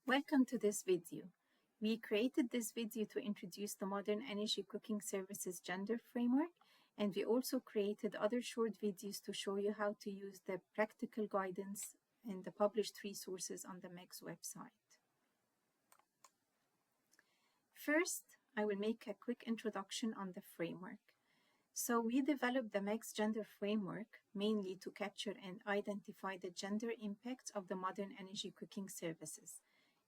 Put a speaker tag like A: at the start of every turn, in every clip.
A: Welcome to this video. We created this video to introduce the Modern Energy Cooking Services Gender Framework, and we also created other short videos to show you how to use the practical guidance and the published resources on the MECS website. First, I will make a quick introduction on the framework. So we developed the MECS Gender Framework mainly to capture and identify the gender impacts of the modern energy cooking services.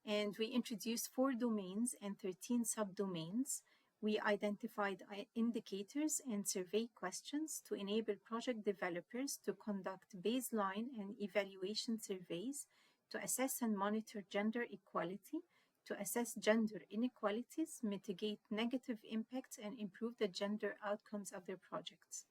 A: And we introduced 4 domains and 13 subdomains. We identified indicators and survey questions to enable project developers to conduct baseline and evaluation surveys to assess and monitor gender equality, to assess gender inequalities, mitigate negative impacts, and improve the gender outcomes of their projects.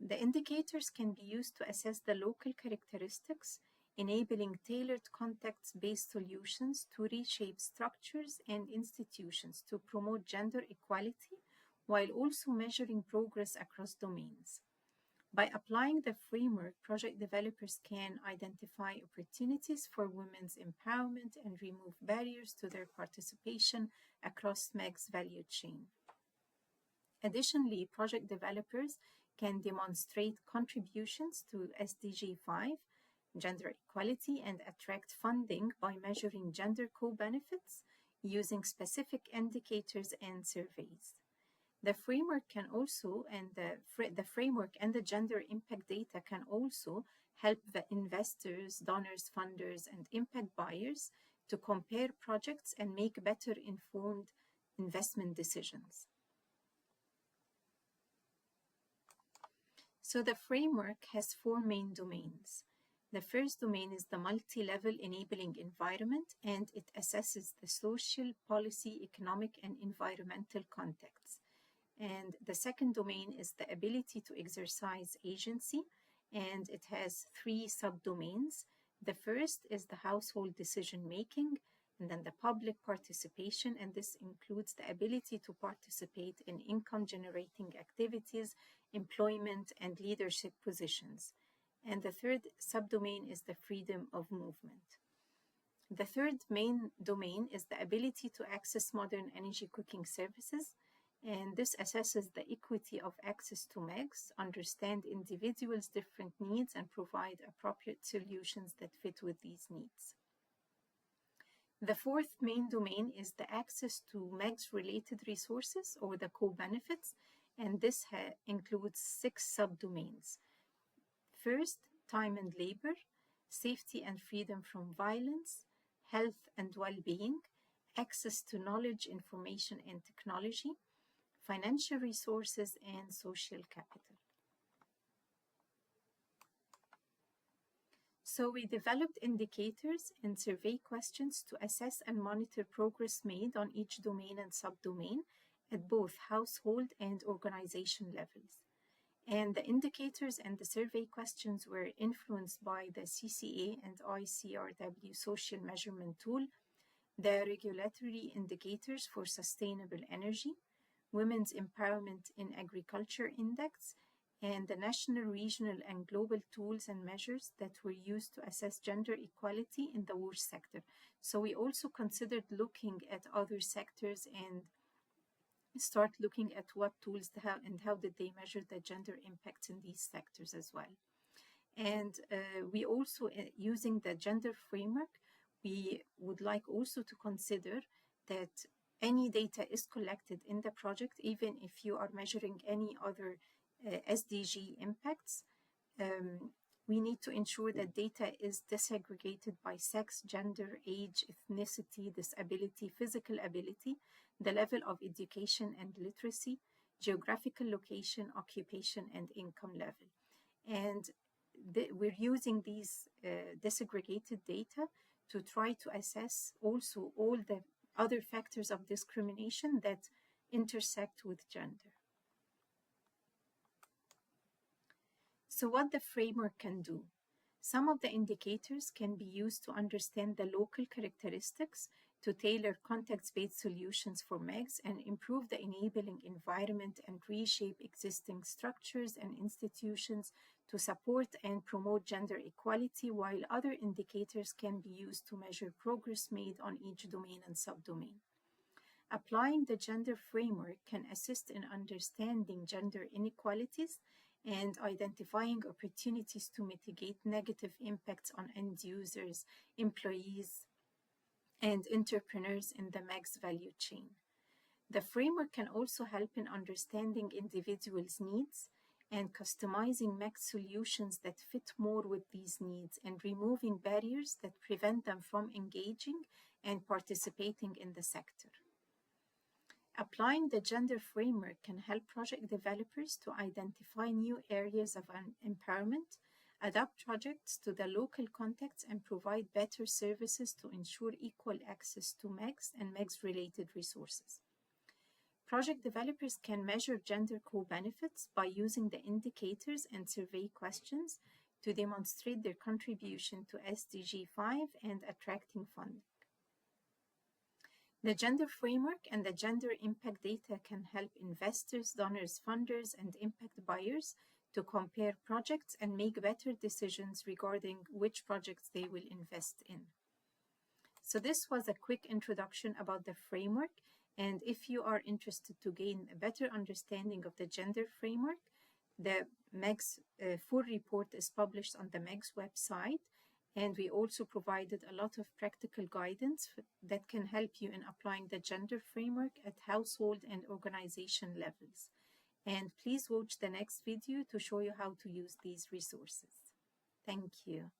A: The indicators can be used to assess the local characteristics, enabling tailored context-based solutions to reshape structures and institutions to promote gender equality, while also measuring progress across domains. By applying the framework, project developers can identify opportunities for women's empowerment and remove barriers to their participation across MECS value chain. Additionally, project developers can demonstrate contributions to SDG 5, gender equality, and attract funding by measuring gender co-benefits using specific indicators and surveys. The framework can also, and the framework and the gender impact data can also help the investors, donors, funders, and impact buyers to compare projects and make better informed investment decisions. So the framework has 4 main domains. The first domain is the multi-level enabling environment, and it assesses the social, policy, economic, and environmental contexts. And the second domain is the ability to exercise agency, and it has 3 subdomains. The first is the household decision making, and then the public participation, and this includes the ability to participate in income generating activities, employment, and leadership positions. And the third subdomain is the freedom of movement. The third main domain is the ability to access modern energy cooking services, and this assesses the equity of access to MECS, understand individuals' different needs, and provide appropriate solutions that fit with these needs. The fourth main domain is the access to MECS-related resources or the co-benefits, and this includes 6 subdomains. First, time and labor, safety and freedom from violence, health and well-being, access to knowledge, information, and technology, financial resources, and social capital. So we developed indicators and survey questions to assess and monitor progress made on each domain and subdomain at both household and organization levels. And the indicators and the survey questions were influenced by the CCA and ICRW social measurement tool, the regulatory indicators for sustainable energy, Women's Empowerment in Agriculture Index, and the national, regional, and global tools and measures that were used to assess gender equality in the water sector. So we also considered looking at other sectors and start looking at what tools and how did they measure the gender impacts in these sectors as well. And we also, using the gender framework, we would like also to consider that any data is collected in the project, even if you are measuring any other SDG impacts. We need to ensure that data is disaggregated by sex, gender, age, ethnicity, disability, physical ability, the level of education and literacy, geographical location, occupation, and income level. And we're using these disaggregated data to try to assess also all the other factors of discrimination that intersect with gender. So what the framework can do? Some of the indicators can be used to understand the local characteristics, to tailor context-based solutions for MECS and improve the enabling environment and reshape existing structures and institutions to support and promote gender equality, while other indicators can be used to measure progress made on each domain and subdomain. Applying the gender framework can assist in understanding gender inequalities and identifying opportunities to mitigate negative impacts on end users, employees, and entrepreneurs in the MECS value chain. The framework can also help in understanding individuals' needs and customizing MECS solutions that fit more with these needs and removing barriers that prevent them from engaging and participating in the sector. Applying the gender framework can help project developers to identify new areas of empowerment, adapt projects to the local context, and provide better services to ensure equal access to MECS and MECS-related resources. Project developers can measure gender co-benefits by using the indicators and survey questions to demonstrate their contribution to SDG 5 and attracting funding. The gender framework and the gender impact data can help investors, donors, funders, and impact buyers to compare projects and make better decisions regarding which projects they will invest in. So this was a quick introduction about the framework, and if you are interested to gain a better understanding of the gender framework, the MECS full report is published on the MECS website, and we also provided a lot of practical guidance that can help you in applying the gender framework at household and organization levels. And please watch the next video to show you how to use these resources. Thank you.